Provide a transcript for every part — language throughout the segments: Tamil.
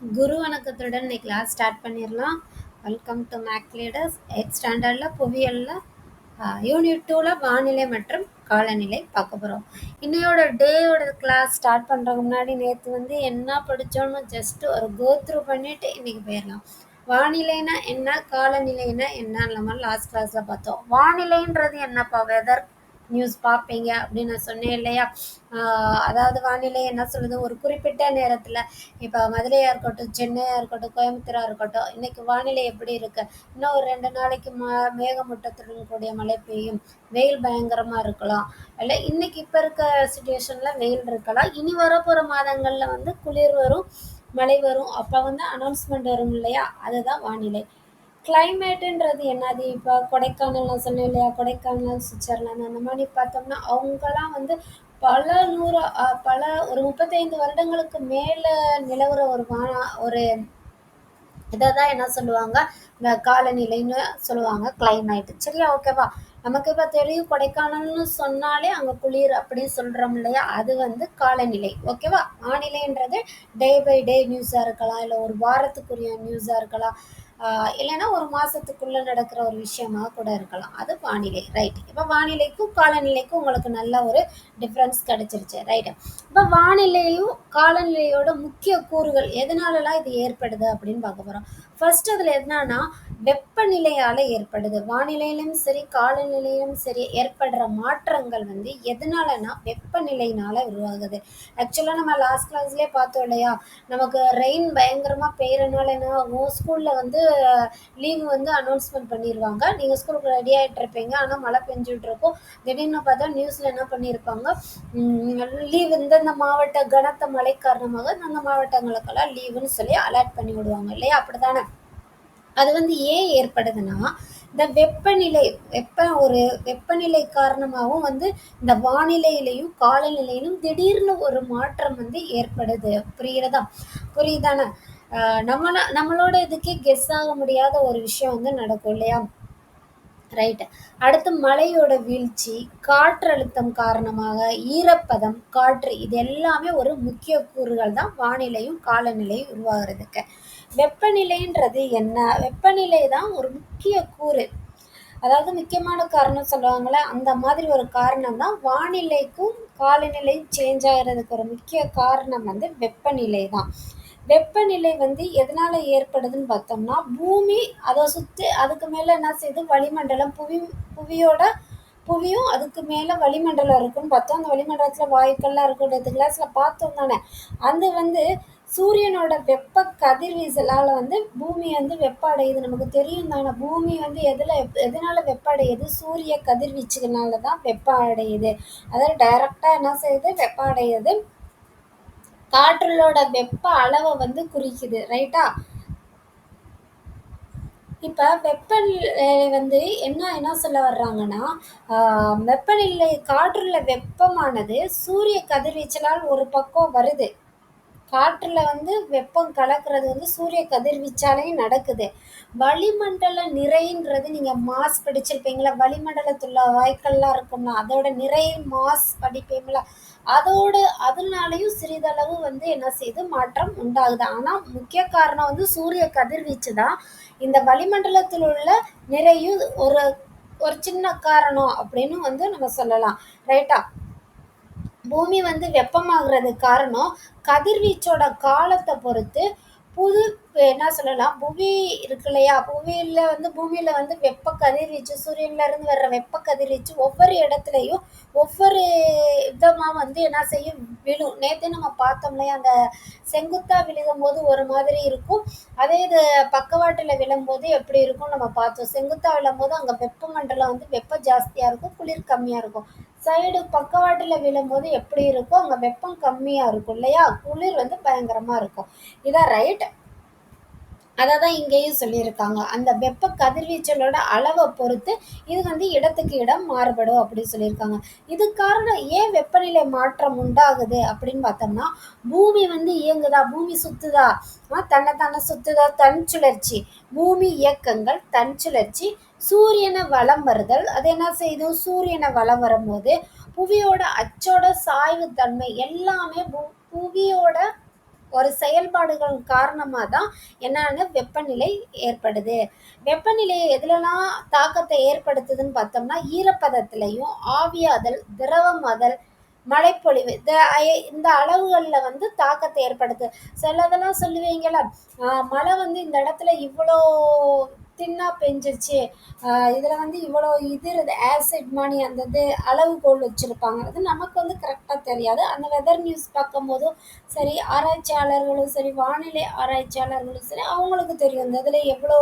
குரு வணக்கத்துடன் இன்னைக்கு கிளாஸ் ஸ்டார்ட் பண்ணிடலாம். Welcome to make leaders. 8th ஸ்டாண்டர்டில் புவியியலில் யூனிட் 2ல் வானிலை மற்றும் காலநிலை பார்க்க போகிறோம். இன்னையோட டேயோட கிளாஸ் ஸ்டார்ட் பண்ணுறதுக்கு முன்னாடி நேற்று என்ன படித்தோன்னு ஜஸ்ட் ஒரு கோ த்ரூ பண்ணிவிட்டு இன்றைக்கி போயிடலாம். வானிலைனா என்ன, காலநிலைனா என்னன்னு நம்ம லாஸ்ட் கிளாஸில் பார்த்தோம். வானிலைன்றது என்னப்பா, வெதர் நியூஸ் பார்ப்பீங்க அப்படின்னு நான் சொன்னேன் இல்லையா. அதாவது வானிலை என்ன சொல்லுது, ஒரு குறிப்பிட்ட நேரத்தில் இப்போ மதுரையாக இருக்கட்டும், சென்னையாக இருக்கட்டும், கோயம்புத்தூராக இருக்கட்டும், இன்னைக்கு வானிலை எப்படி இருக்கு, இன்னும் ஒரு 2 நாளைக்கு மேகமூட்டத்துடன் கூடிய மழை பெய்யும், வெயில் பயங்கரமாக இருக்கலாம், இல்லை இன்னைக்கு இப்போ இருக்க சுச்சுவேஷனில் வெயில் இருக்கலாம், இனி வரப்போகிற மாதங்களில் குளிர் வரும், மழை வரும், அப்போ அனௌன்ஸ்மெண்ட் வரும் இல்லையா, அதுதான் வானிலை. கிளைமேட்டுன்றது என்னது, இப்போ கொடைக்கானல் நான் சொன்னேன் இல்லையா, கொடைக்கானல், சுவிட்சர்லாந்து அந்த மாதிரி பார்த்தோம்னா அவங்கெல்லாம் பல நூறு பல ஒரு 35 வருடங்களுக்கு மேலே நிலவுற ஒரு இதை தான் என்ன சொல்லுவாங்க, இந்த காலநிலைன்னு சொல்லுவாங்க, கிளைமேட். சரியா, ஓகேவா. நமக்கு இப்போ தெரியும் கொடைக்கானல்னு சொன்னாலே அங்கே குளிர் அப்படின்னு சொல்கிறோம் இல்லையா, அது காலநிலை. ஓகேவா. வானிலைன்றது டே பை டே நியூஸாக இருக்கலாம், இல்லை ஒரு வாரத்துக்குரிய நியூஸாக இருக்கலாம், இல்லைன்னா ஒரு மாதத்துக்குள்ளே நடக்கிற ஒரு விஷயமாக கூட இருக்கலாம். அது வானிலை. ரைட். இப்போ வானிலைக்கும் காலநிலைக்கும் உங்களுக்கு நல்ல ஒரு டிஃப்ரென்ஸ் கிடைச்சிருச்சு. ரைட்டு. இப்போ வானிலையும் காலநிலையோட முக்கிய கூறுகள் எதனாலலாம் இது ஏற்படுது அப்படின்னு பார்க்க போகிறோம். ஃபர்ஸ்ட் அதில் என்னன்னா வெப்பநிலையால் ஏற்படுது. வானிலையிலும் சரி காலநிலையிலும் சரி ஏற்படுற மாற்றங்கள் எதனாலனா வெப்பநிலையினால உருவாகுது. ஆக்சுவலாக நம்ம லாஸ்ட் கிளாஸ்லேயே பார்த்தோம் இல்லையா, நமக்கு ரெயின் பயங்கரமாக பெய்யறனால என்ன ஆகும், ஸ்கூலில் லீவு அனௌன்ஸ்மெண்ட் பண்ணிடுவாங்க. நீங்கள் ஸ்கூலுக்கு ரெடி ஆகிட்டு இருப்பீங்க, ஆனால் மழை பெஞ்சுட்டு இருக்கும். திடீர்னு பார்த்தா நியூஸில் என்ன பண்ணியிருப்பாங்க, லீவ் இந்தந்த மாவட்ட கனத்த மழை காரணமாக அந்த மாவட்டங்களுக்கெல்லாம் லீவுன்னு சொல்லி அலர்ட் பண்ணி விடுவாங்க இல்லையா, அப்படித்தானே. அது ஏன் ஏற்படுதுன்னா, இந்த வெப்பநிலை காரணமாகவும் இந்த வானிலையிலையும் காலநிலையிலும் திடீர்னு ஒரு மாற்றம் ஏற்படுது. புரியுதானே. நம்மளோட இதுக்கே கெஸ் ஆக முடியாத ஒரு விஷயம் நடக்கும் இல்லையா. ரைட்டு. அடுத்து மழையோட வீழ்ச்சி, காற்றழுத்தம் காரணமாக ஈரப்பதம், காற்று, இது எல்லாமே ஒரு முக்கிய கூறுகள் தான் வானிலையும் காலநிலையும் உருவாகிறதுக்கு. வெப்பநிலைன்றது என்ன, வெப்பநிலை தான் ஒரு முக்கிய கூறு, அதாவது முக்கியமான காரணம் சொல்லுவாங்களே, அந்த மாதிரி ஒரு காரணம் தான் வானிலைக்கும் காலநிலையும் சேஞ்ச் ஆகிறதுக்கு ஒரு முக்கிய காரணம் வெப்பநிலை தான். வெப்பநிலை எதனால ஏற்படுதுன்னு பார்த்தோம்னா, பூமி அதை சுற்றி அதுக்கு மேலே என்ன செய்யுது, வளிமண்டலம், புவியும் அதுக்கு மேலே வளிமண்டலம் இருக்குன்னு பார்த்தோம். அந்த வளிமண்டலத்தில் வாயுக்கள்லாம் இருக்கும், இந்த கிளாஸில் பார்த்தோம் தானே. அது சூரியனோட வெப்ப கதிர்வீசலால் பூமி வெப்ப அடையுது. நமக்கு தெரியும் தானே, பூமி எதனால வெப்ப அடையுது, சூரிய கதிர்வீச்சுனால தான் வெப்ப அடையுது. அதாவது டைரக்டாக என்ன செய்யுது, வெப்ப அடையுது. காற்றலோட வெப்ப அளவை குறிக்குது. ரைட்டா. இப்போ வெப்பநிலை என்ன சொல்ல வர்றாங்கன்னா, வெப்பநிலை காற்றுல வெப்பமானது சூரிய கதிர்வீச்சலால் ஒரு பக்கம் வருது. காற்றுல வெப்பம் கலக்கிறது சூரிய கதிர்வீச்சாலையும் நடக்குது. வளிமண்டல நிறைன்றது நீங்கள் மாஸ் படிச்சிருப்பீங்களா, வளிமண்டலத்துள்ள வாய்க்கள்லாம் இருக்கும்னா அதோட நிறை மாஸ் படிப்பீங்களா, அதனாலையும் சிறிதளவு என்ன செய்யுது, மாற்றம் உண்டாகுது. ஆனால் முக்கிய காரணம் சூரிய கதிர்வீச்சு தான். இந்த வளிமண்டலத்தில் உள்ள நிறையும் ஒரு ஒரு சின்ன காரணம் அப்படின்னு நம்ம சொல்லலாம். ரைட்டா. பூமி வெப்பமாகிறது காரணம் கதிர்வீச்சோட காலத்தை பொறுத்து என்ன சொல்லலாம், புவி இருக்கு இல்லையா, பூமியில வெப்ப கதிர்வீச்சு, சூரியன்ல இருந்து வர்ற வெப்ப கதிர்வீச்சு ஒவ்வொரு இடத்துலையும் ஒவ்வொரு விதமா என்ன செய்யும், விழும். நேற்று நம்ம பார்த்தோம் இல்லையா, அந்த செங்குத்தா விழுகும் போது ஒரு மாதிரி இருக்கும், அதே இது பக்கவாட்டில் விழும்போது எப்படி இருக்கும் நம்ம பார்த்தோம். செங்குத்தா விழும்போது அங்கே வெப்பமண்டலம் வெப்பம் ஜாஸ்தியாக இருக்கும், குளிர் கம்மியாக இருக்கும். சைடு பக்கவாட்டில் விழும்போது எப்படி இருக்கும், அங்கே வெப்பம் கம்மியாக இருக்கும் இல்லையா, குளிர் பயங்கரமாக இருக்கும். இதான் ரைட். அதை தான் இங்கேயும் சொல்லியிருக்காங்க. அந்த வெப்ப கதிர்வீச்சலோட அளவை பொறுத்து இது இடத்துக்கு இடம் மாறுபடும் அப்படின்னு சொல்லியிருக்காங்க. இது காரணம் ஏன் வெப்பநிலை மாற்றம் உண்டாகுது அப்படின்னு பார்த்தோம்னா, பூமி இயங்குதா, பூமி சுத்துதா, தன்னைத்தானே சுத்துதா, தன் சுழற்சி, பூமி இயக்கங்கள், தன் சுழற்சி, சூரியனை வலம் வருதல். அது என்ன செய்யுது, சூரியனை வலம் வரும்போது புவியோட அச்சோட சாய்வு தன்மை எல்லாமே புவியோட ஒரு செயல்பாடுகள் காரணமாக தான் என்னன்னு வெப்பநிலை ஏற்படுது. வெப்பநிலை எதுலலாம் தாக்கத்தை ஏற்படுத்துதுன்னு பார்த்தோம்னா ஈரப்பதத்திலையும், ஆவியாதல், திரவமாதல், மழைப்பொழிவு இந்த அளவுகளில் வந்து தாக்கத்தை ஏற்படுத்து. சிலதெல்லாம் சொல்லுவீங்கள, மழை வந்து இந்த இடத்துல இவ்வளோ தின்னா பெஞ்சிருச்சு, இதில் வந்து இவ்வளோ இது ஆசிட் மணி அந்த இது அளவுகோல் வச்சுருப்பாங்க. அது நமக்கு வந்து கரெக்டாக தெரியாது. அந்த வெதர் நியூஸ் பார்க்கும்போதும் சரி, ஆராய்ச்சியாளர்களும் சரி, வானிலை ஆராய்ச்சியாளர்களும் சரி, அவங்களுக்கு தெரியும் இந்த இதில் எவ்வளோ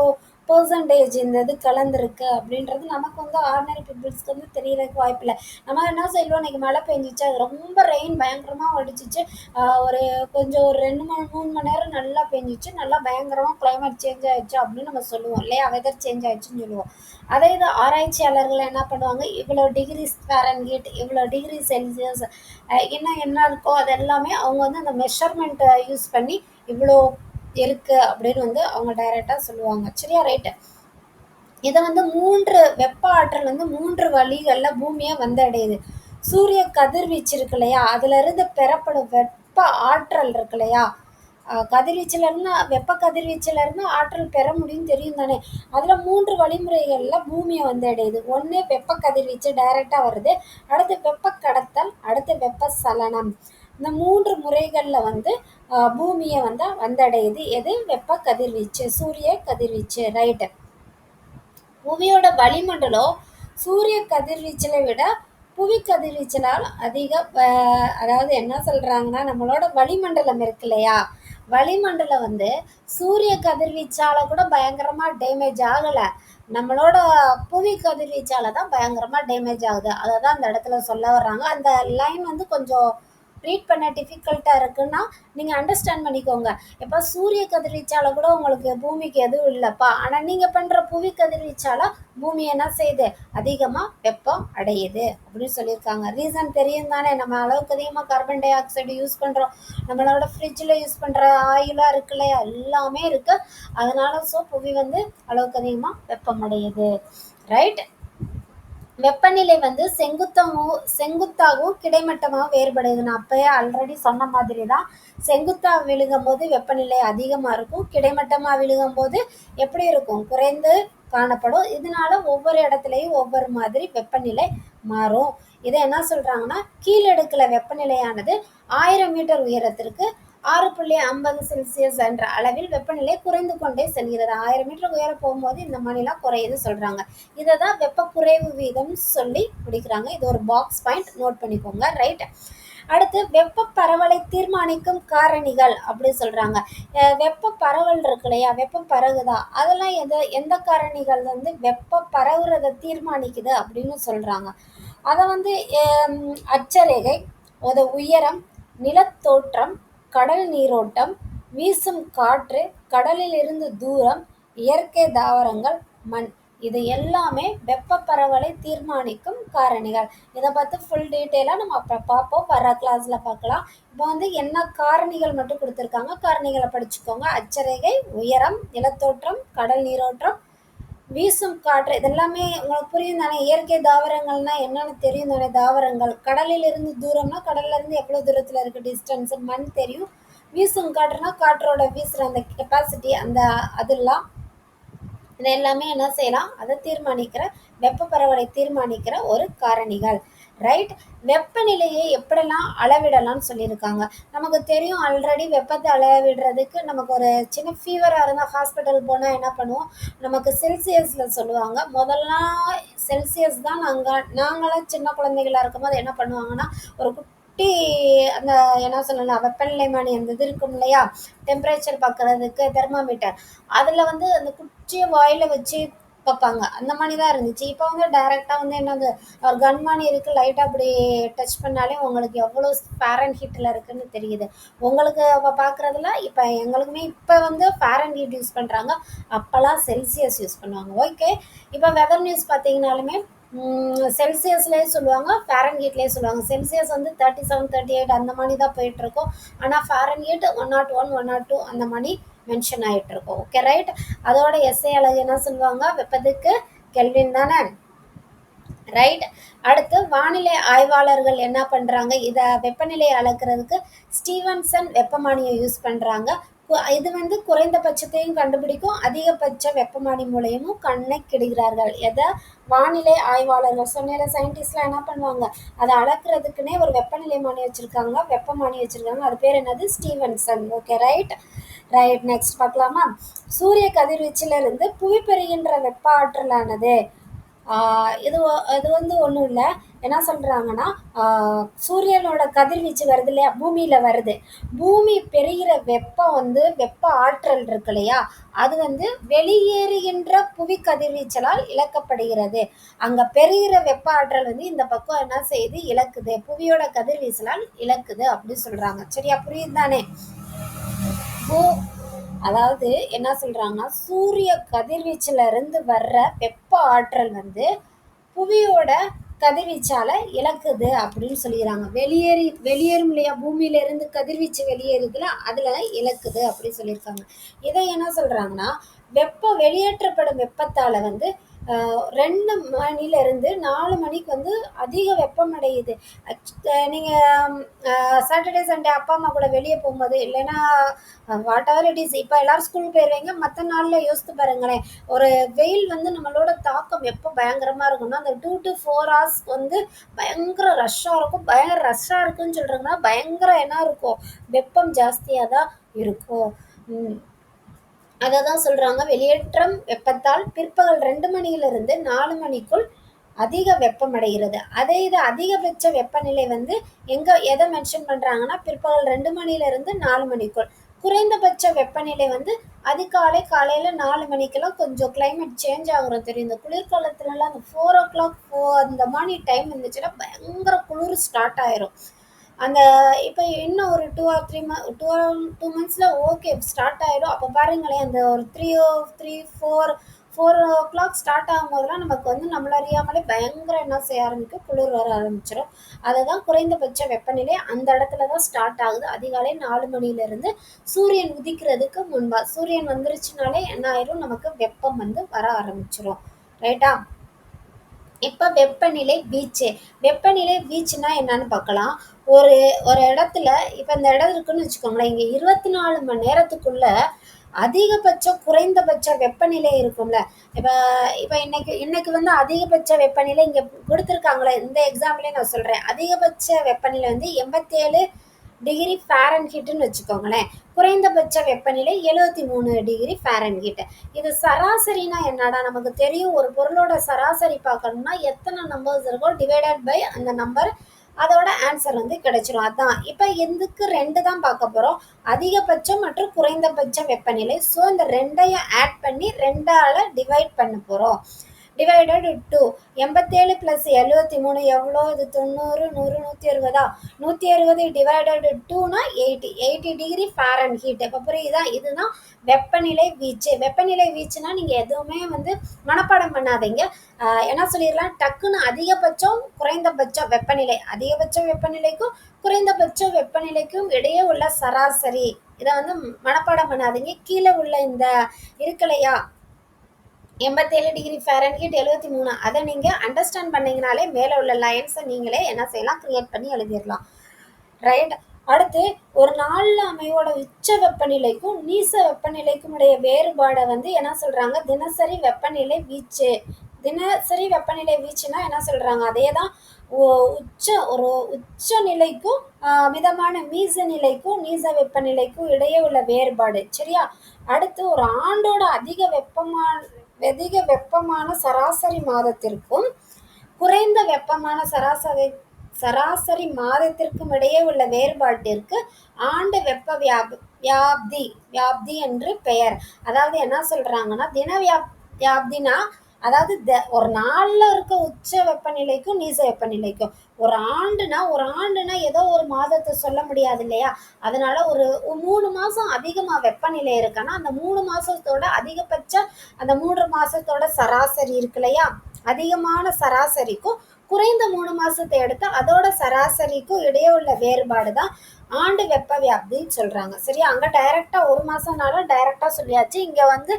பெர்சன்டேஜ் இந்த இது கலந்துருக்கு அப்படின்றது நமக்கு வந்து ஆர்டினரி பீப்புள்ஸ்க்கு வந்து தெரியறதுக்கு வாய்ப்பில்லை. நம்ம என்ன சொல்லுவோம், இன்றைக்கி மழை பெஞ்சிச்சு, அது ரொம்ப ரெயின் பயங்கரமாக அடிச்சிச்சு, ஒரு கொஞ்சம் ஒரு 2 3 மணி நேரம் நல்லா பெஞ்சிச்சு, நல்லா பயங்கரமாக கிளைமேட் சேஞ்ச் ஆயிடுச்சு அப்படின்னு நம்ம சொல்லுவோம் இல்லையா, வெதர் சேஞ்ச் ஆயிடுச்சுன்னு சொல்லுவோம். அதே இது ஆராய்ச்சியாளர்கள் என்ன பண்ணுவாங்க, இவ்வளோ டிகிரி ஃபாரன்ஹீட், இவ்வளோ டிகிரி செல்சியஸ் இன்னும் என்ன இருக்கோ அது எல்லாமே அவங்க வந்து அந்த மெஷர்மெண்ட்டை யூஸ் பண்ணி இவ்வளோ இருக்குது அப்படின்னு வந்து அவங்க டைரெக்டாக சொல்லுவாங்க. சரியா, ரைட்டு. இதை வந்து வெப்ப ஆற்றல் வந்து 3 வழிகளில் பூமியை வந்தடையுது. சூரிய கதிர்வீச்சு இருக்கு இல்லையா, அதுலேருந்து பெறப்படும் வெப்ப ஆற்றல் இருக்கு இல்லையா, கதிர்வீச்சிலேருந்து வெப்ப கதிர்வீச்சிலேருந்து ஆற்றல் பெற முடியும் தெரியும் தானே. அதில் 3 வழிமுறைகளில் பூமியை வந்து அடையுது. ஒன்று வெப்ப கதிர்வீச்சு டைரெக்டாக வருது, அடுத்து வெப்ப கடத்தல், அடுத்து வெப்ப சலனம். இந்த 3 முறைகளில் வந்து பூமியை வந்து வந்தடையுது. எது? வெப்ப கதிர்வீச்சு, சூரிய கதிர்வீச்சு. ரைட்டு. புவியோட வளிமண்டலம் சூரிய கதிர்வீச்சலை விட புவி கதிர்வீச்சலால் அதிக அதாவது என்ன சொல்கிறாங்கன்னா, நம்மளோட வளிமண்டலம் இருக்கு இல்லையா, வளிமண்டலம் வந்து சூரிய கதிர்வீச்சால் கூட பயங்கரமாக டேமேஜ் ஆகலை, நம்மளோட புவி கதிர்வீச்சால் தான் பயங்கரமாக டேமேஜ் ஆகுது. அதை தான் அந்த இடத்துல சொல்ல வர்றாங்க. அந்த லைன் வந்து கொஞ்சம் ரீட் பண்ண டிஃபிகல்ட்டாக இருக்குன்னா நீங்கள் அண்டர்ஸ்டாண்ட் பண்ணிக்கோங்க. இப்போ சூரிய கதிர்வீச்சால் கூட உங்களுக்கு பூமிக்கு எதுவும் இல்லைப்பா, ஆனால் நீங்கள் பண்ணுற புவி கதிர்வீச்சால் பூமி என்ன செய்யுது, அதிகமாக வெப்பம் அடையுது அப்படின்னு சொல்லியிருக்காங்க. ரீசன் தெரியும் தானே, நம்ம அளவுக்கு அதிகமாக கார்பன் டை ஆக்சைடு யூஸ் பண்ணுறோம், நம்மளோட ஃப்ரிட்ஜில் யூஸ் பண்ணுற ஆயிலாக இருக்கு இல்லையா, எல்லாமே இருக்குது. அதனால புவி வந்து அளவுக்கு அதிகமாக வெப்பம் அடையுது. ரைட். வெப்பநிலை வந்து செங்குத்தாகவும் கிடைமட்டமாகவும் வேறுபடுது. நான் அப்பயே ஆல்ரெடி சொன்ன மாதிரி தான், செங்குத்தாக விழுகும் போது வெப்பநிலை அதிகமாக இருக்கும், கிடைமட்டமாக விழுகும் போது எப்படி இருக்கும், குறைந்து காணப்படும். இதனால ஒவ்வொரு இடத்துலையும் ஒவ்வொரு மாதிரி வெப்பநிலை மாறும். இதை என்ன சொல்கிறாங்கன்னா, கீழடுக்கில் வெப்பநிலையானது 1000 மீட்டர் உயரத்திற்கு 6.50 என்ற அளவில் வெப்பநிலை குறைந்து கொண்டே செல்கிறது. 1000 மீட்டர் உயரம் போகும்போது இந்த மணிலாம் குறையுது சொல்கிறாங்க. இதை தான் வெப்ப குறைவு வீதம் சொல்லி முடிக்கிறாங்க. இது ஒரு பாக்ஸ் பாயிண்ட், நோட் பண்ணிக்கோங்க. ரைட். அடுத்து வெப்ப பரவலை தீர்மானிக்கும் காரணிகள் அப்படி சொல்கிறாங்க. வெப்ப பரவல் இருக்கு இல்லையா, வெப்பம் பரவுதா, அதெல்லாம் எந்த காரணிகள் வந்து வெப்ப பரவுறதை தீர்மானிக்குது அப்படின்னு சொல்கிறாங்க. அதை வந்து அட்சரேகை, உயரம், நிலத்தோற்றம், கடல் நீரோட்டம், வீசும் காற்று, கடலில் இருந்து தூரம், இயற்கை தாவரங்கள், மண், இது எல்லாமே வெப்ப பரவலை தீர்மானிக்கும் காரணிகள். இதை பார்த்து ஃபுல் டீட்டெயிலாக நம்ம அப்போ பார்ப்போம், வர கிளாஸில் பார்க்கலாம். இப்போ வந்து என்ன காரணிகள் மட்டும் கொடுத்துருக்காங்க, காரணிகளை படிச்சுக்கோங்க. அட்சரேகை, உயரம், நிலத்தோற்றம், கடல் நீரோட்டம், வீசும் காற்று, இதெல்லாமே உங்களுக்கு புரியும் தானே. இயற்கை தாவரங்கள்னா என்னென்னு தெரியும் தானே. தாவரங்கள், கடலில் இருந்து தூரம்னா கடல்ல இருந்து எவ்வளோ தூரத்தில் இருக்குது டிஸ்டன்ஸ், மண் தெரியும். வீசும் காற்றுனா காற்றோட வீசுகிற அந்த கெப்பாசிட்டி, அதெல்லாம் இது எல்லாமே என்ன செய்யலாம், அதை தீர்மானிக்கிற வெப்ப பரவலை தீர்மானிக்கிற ஒரு காரணிகள். ரைட். வெப்பநிலையை எப்படிலாம் அளவிடலாம்னு சொல்லியிருக்காங்க. நமக்கு தெரியும் ஆல்ரெடி வெப்பத்தை அளவிடுறதுக்கு நமக்கு ஒரு சின்ன ஃபீவராக இருந்தால் ஹாஸ்பிட்டல் போனால் என்ன பண்ணுவோம், நமக்கு செல்சியஸில் சொல்லுவாங்க. முதல்லாம் செல்சியஸ் தான். நாங்களாம் சின்ன குழந்தைகளாக இருக்கும்போது என்ன பண்ணுவாங்கன்னா, ஒரு குட்டி அந்த என்ன சொல்லலாம் வெப்பநிலைமானி அந்த இது இருக்கும் இல்லையா, டெம்பரேச்சர் பார்க்குறதுக்கு தெர்மாமீட்டர், அதில் வந்து அந்த குச்சியை வாயில் வச்சு பார்ப்பாங்க. அந்த மாதிரி தான் இருந்துச்சு. இப்போ வந்து டைரெக்டாக வந்து என்னது, ஒரு கன்மானி இருக்குது, லைட்டாக அப்படி டச் பண்ணாலே உங்களுக்கு எவ்வளோ ஃபாரன்ஹீட்டில் இருக்குதுன்னு தெரியுது. உங்களுக்கு அப்போ பார்க்குறதுல இப்போ எங்களுக்குமே இப்போ வந்து ஃபாரன்ஹீட் யூஸ் பண்ணுறாங்க, அப்போல்லாம் செல்சியஸ் யூஸ் பண்ணுவாங்க. ஓகே. இப்போ வெதர் நியூஸ் பார்த்தீங்கனாலுமே செல்சியஸ்லேயே சொல்லுவாங்க, ஃபாரன்ஹீட்லேயே சொல்லுவாங்க. செல்சியஸ் வந்து 37 38 அந்த மாதிரி தான் போயிட்டுருக்கோம், ஆனால் ஃபாரன்ஹீட் 101 102 அந்த மாதிரி மென்ஷன் ஆகிட்டுருக்கோம். Okay, right. அதோட எஸ்ஐ அழகு என்ன சொல்லுவாங்க, வெப்பத்துக்கு கெல்வின் தானே. ரைட். அடுத்து வானிலை ஆய்வாளர்கள் என்ன பண்றாங்க, இத வெப்பநிலையை அளக்கிறதுக்கு ஸ்டீவன்சன் வெப்பமானியை யூஸ் பண்றாங்க. இது வந்து குறைந்தபட்சத்தையும் கண்டுபிடிக்கும், அதிகபட்ச வெப்பமானி மூலியமும் கணக்கிடுகிறார்கள். எத? வானிலை ஆய்வாளர்கள். சொன்னேன்ல, சயின்டிஸ்ட்லாம் என்ன பண்ணுவாங்க, அதை அளக்கிறதுக்குன்னே ஒரு வெப்பநிலைமானி வச்சிருக்காங்க, வெப்பமானி வச்சிருக்காங்க. அது பேர் என்னது? Stevenson. Okay, right. Right, next பார்க்கலாமா? சூரிய கதிர்வீச்சிலிருந்து புவி பெறுகின்ற வெப்ப ஆற்றலானது இது வந்து ஒன்றும் இல்லை. என்ன சொல்கிறாங்கன்னா, சூரியனோட கதிர்வீச்சு வருது இல்லையா, பூமியில் வருது. பூமி பெறுகிற வெப்பம் வந்து வெப்ப ஆற்றல் இருக்கு இல்லையா, அது வந்து வெளியேறுகின்ற புவி கதிர்வீச்சலால் இழக்கப்படுகிறது. அங்கே பெறுகிற வெப்ப ஆற்றல் வந்து இந்த பக்கம் என்ன செய்யுது, இழக்குது, புவியோட கதிர்வீச்சலால் இழக்குது அப்படின்னு சொல்கிறாங்க. சரியா? புரியுது தானே? அதாவது என்ன சொல்றாங்கன்னா, சூரிய கதிர்வீச்சுல இருந்து வர்ற வெப்ப ஆற்றல் வந்து புவியோட கதிர்வீச்சால இழக்குது அப்படின்னு சொல்லிடுறாங்க. வெளியேறும் இல்லையா, பூமியில இருந்து கதிர்வீச்சு வெளியேறுதுல, அதுல இழக்குது அப்படின்னு சொல்லியிருக்காங்க. இதை என்ன சொல்றாங்கன்னா, வெளியேற்றப்படும் வெப்பத்தால வந்து 2 மணிலேருந்து 4 மணிக்கு வந்து அதிக வெப்பம் அடையுது. நீங்கள் சாட்டர்டே சண்டே அப்பா அம்மா கூட வெளியே போகும்போது, இல்லைன்னா வாட் எவர் இட் இஸ், இப்போ எல்லாரும் ஸ்கூல் போயிடுவீங்க, மற்ற நாளில் யோசித்து பாருங்களேன். ஒரு வெயில் வந்து நம்மளோட தாக்கம் எப்போ பயங்கரமாக இருக்கும்னா, அந்த 2 to 4 hours வந்து பயங்கர ரஷ்ஷாக இருக்கும். பயங்கர ரஷ்ஷாக இருக்குன்னு சொல்கிறாங்கன்னா, பயங்கர என்ன இருக்கும், வெப்பம் ஜாஸ்தியாக தான் இருக்கும். அதை தான் சொல்கிறாங்க, வெளியேற்றம் வெப்பத்தால் பிற்பகல் 2 மணியிலிருந்து 4 மணிக்குள் அதிக வெப்பமடைகிறது. இது அதிகபட்ச வெப்பநிலை வந்து எதை மென்ஷன் பண்ணுறாங்கன்னா, பிற்பகல் 2 மணியிலிருந்து 4 மணிக்குள். குறைந்தபட்ச வெப்பநிலை வந்து அதிகாலை காலையில் 4 மணிக்கெல்லாம் கொஞ்சம் கிளைமேட் சேஞ்ச் ஆகுறது தெரியும். இந்த குளிர்காலத்துலலாம் அந்த 4 o'clock அந்த மாதிரி டைம் இருந்துச்சுன்னா பயங்கர குளிர் ஸ்டார்ட் ஆயிரும். அந்த இப்போ இன்னும் ஒரு 2 monthஸில் ஓகே ஸ்டார்ட் ஆகிடும். அப்போ பாருங்களேன், அந்த ஒரு 4 o'clock ஸ்டார்ட் ஆகும்போதெல்லாம் நமக்கு வந்து நம்மள அறியாமலே பயங்கர என்ன செய்ய ஆரம்பிக்கும், குளிர் வர ஆரம்பிச்சிடும். அதுதான் குறைந்தபட்ச வெப்பநிலை அந்த இடத்துல தான் ஸ்டார்ட் ஆகுது. அதிகாலை 4 மணிலேருந்து சூரியன் உதிக்கிறதுக்கு முன்பா. சூரியன் வந்துருச்சுனாலே என்ன ஆயிரும், நமக்கு வெப்பம் வந்து வர ஆரம்பிச்சிடும். ரைட்டா? இப்போ வெப்பநிலை வீச்சு. வெப்பநிலை வீச்சுன்னா என்னன்னு பார்க்கலாம். ஒரு ஒரு இடத்துல இப்போ இந்த இடம் இருக்குன்னு வச்சுக்கோங்களேன், இங்கே 24 மணி நேரத்துக்குள்ள அதிகபட்சம் குறைந்தபட்ச வெப்பநிலை இருக்கும்ல. இப்போ இப்போ இன்னைக்கு வந்து அதிகபட்ச வெப்பநிலை இங்கே கொடுத்துருக்காங்களே, இந்த எக்ஸாம்பிளே நான் சொல்கிறேன். அதிகபட்ச வெப்பநிலை வந்து 87 டிகிரி ஃபாரன்ஹீட்னு வச்சுக்கோங்களேன். குறைந்தபட்ச வெப்பநிலை 73 டிகிரி ஃபாரன்ஹீட். இது சராசரினா என்னடா, நமக்கு தெரியும், ஒரு பொருளோட சராசரி பார்க்கணும்னா எத்தனை நம்பர்ஸ் இருக்கோ டிவைடட் பை அந்த நம்பர், அதோட ஆன்சர் வந்து கிடைச்சிரும். அதான் இப்போ இதுக்கு 2 தான் பார்க்க போகிறோம், அதிகபட்சம் மற்றும் குறைந்தபட்ச வெப்பநிலை. ஸோ இந்த 2ஐயும் ஆட் பண்ணி 2ஆல் டிவைட் பண்ண போகிறோம். டிவைடட் 2. 87 + 73 எவ்வளோ? இது 90, 100, 160. 160 டிவைடட் 2னா 80 டிகிரி ஃபாரன்ஹீட். இப்போ புரியுதா? இதுதான் வெப்பநிலை வீச்சு. வெப்பநிலை வீச்சுனா நீங்கள் எதுவுமே வந்து மனப்பாடம் பண்ணாதீங்க. என்ன சொல்லிடலாம், டக்குன்னு அதிகபட்சம் குறைந்தபட்ச வெப்பநிலை, அதிகபட்ச வெப்பநிலைக்கும் குறைந்தபட்ச வெப்பநிலைக்கும் இடையே உள்ள சராசரி, இதை வந்து மனப்பாடம் பண்ணாதீங்க. கீழே உள்ள இந்த இருக்கலையா 87 டிகிரி ஃபாரன்ஹீட் 73, அதை நீங்கள் அண்டர்ஸ்டாண்ட் பண்ணிங்கனாலே மேலே உள்ள லைன்ஸை நீங்களே என்ன செய்யலாம், க்ரியேட் பண்ணி எழுதிடலாம். ரைட். அடுத்து, ஒரு நாளில் அமையோட உச்ச வெப்பநிலைக்கும் நீச வெப்பநிலைக்கும் உடைய வேறுபாடை வந்து என்ன சொல்கிறாங்க, தினசரி வெப்பநிலை வீச்சு. தினசரி வெப்பநிலை வீச்சுன்னா என்ன சொல்கிறாங்க, அதே தான் உச்ச நிலைக்கும் மிதமான மீச நிலைக்கும் நீச வெப்பநிலைக்கும் இடையே உள்ள வேறுபாடு. சரியா? அடுத்து, ஒரு ஆண்டோட அதிக வெப்பமான சராசரி மாதத்திற்கும் குறைந்த வெப்பமான சராசரி மாதத்திற்கும் இடையே உள்ள வேறுபாட்டிற்கு ஆண்டு வெப்ப வியாப்தி என்று பெயர். அதாவது என்ன சொல்றாங்கன்னா, தின வியாப்தினா அதாவது ஒரு நாள்ல இருக்க உச்ச வெப்பநிலைக்கும் நீச வெப்பநிலைக்கும். ஒரு ஆண்டுனா ஏதோ ஒரு மாதத்தை சொல்ல முடியாது இல்லையா, அதனால ஒரு 3 மாசம் அதிகமா வெப்பநிலை இருக்குன்னா அந்த 3 மாசத்தோட அதிகபட்ச அந்த 3 மாசத்தோட சராசரி இருக்கு இல்லையா, அதிகமான சராசரிக்கும் குறைந்த 3 மாசத்தை எடுத்து அதோட சராசரிக்கும் இடையே உள்ள வேறுபாடு தான் ஆண்டு வெப்ப வியாப்தின்னு சொல்றாங்க. சரியா? அங்க டைரக்டா 1 மாசம்னாலும் டைரக்டா சொல்லியாச்சு. இங்க வந்து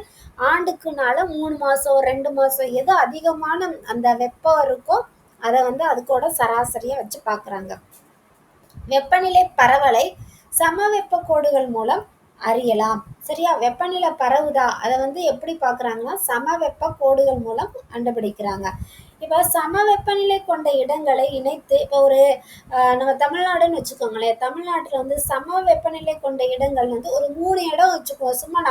ஆண்டுக்குனால 3 மாசம் 2 மாசம் எது அதிகமான அந்த வெப்பம் இருக்கோ அதை வந்து அதுக்கூட சராசரியாக வச்சு பார்க்குறாங்க. வெப்பநிலை பரவலை சமவெப்ப கோடுகள் மூலம் அறியலாம். சரியா? வெப்பநிலை பரவுதா அதை வந்து எப்படி பார்க்குறாங்கன்னா சமவெப்ப கோடுகள் மூலம் கண்டுபிடிக்கிறாங்க. இப்போ சம வெப்பநிலை கொண்ட இடங்களை இணைத்து இப்போ ஒரு நம்ம தமிழ்நாடுன்னு வச்சுக்கோங்களேன். தமிழ்நாட்டில் வந்து சம வெப்பநிலை கொண்ட இடங்கள் வந்து ஒரு 3 இடம் வச்சுக்குவோம். சும்மா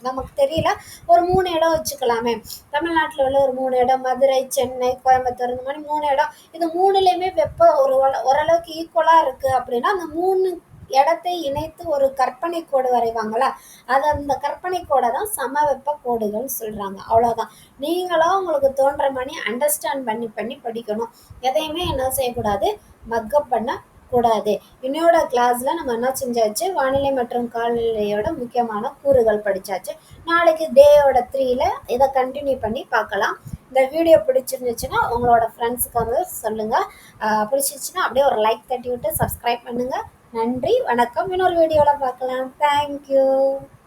நமக்கு தெரியல, ஒரு 3 இடம் வச்சுக்கலாமே. தமிழ்நாட்டில் உள்ள ஒரு 3 இடம், மதுரை, சென்னை, கோயம்புத்தூர், இந்த மாதிரி 3 இடம். இது 3லையுமே வெப்பம் ஓரளவுக்கு ஈக்குவலாக இருக்குது அப்படின்னா அந்த 3 இடத்தை இணைத்து ஒரு கற்பனை கோடு வரைவாங்களா, அது அந்த கற்பனை கோடை தான் சமவெப்ப கோடுகள் சொல்கிறாங்க. அவ்வளோதான். நீங்களும் உங்களுக்கு தோன்ற மாதிரி அண்டர்ஸ்டாண்ட் பண்ணி படிக்கணும். எதையுமே என்ன செய்யக்கூடாது, மக்கப் பண்ண கூடாது. இன்னையோட கிளாஸ்ல நம்ம என்ன செஞ்சாச்சு, வானிலை மற்றும் காலநிலையோட முக்கியமான கூறுகள் படிச்சாச்சு. நாளைக்கு டேயோட 3ல இதை கண்டினியூ பண்ணி பார்க்கலாம். இந்த வீடியோ பிடிச்சிருந்துச்சுன்னா உங்களோட ஃப்ரெண்ட்ஸுக்கு வந்து சொல்லுங்க. பிடிச்சிருச்சுன்னா அப்படியே ஒரு லைக் தட்டி விட்டு சப்ஸ்கிரைப் பண்ணுங்க. நன்றி, வணக்கம். இன்னொரு வீடியோவில் பார்க்கலாம். தேங்க்யூ.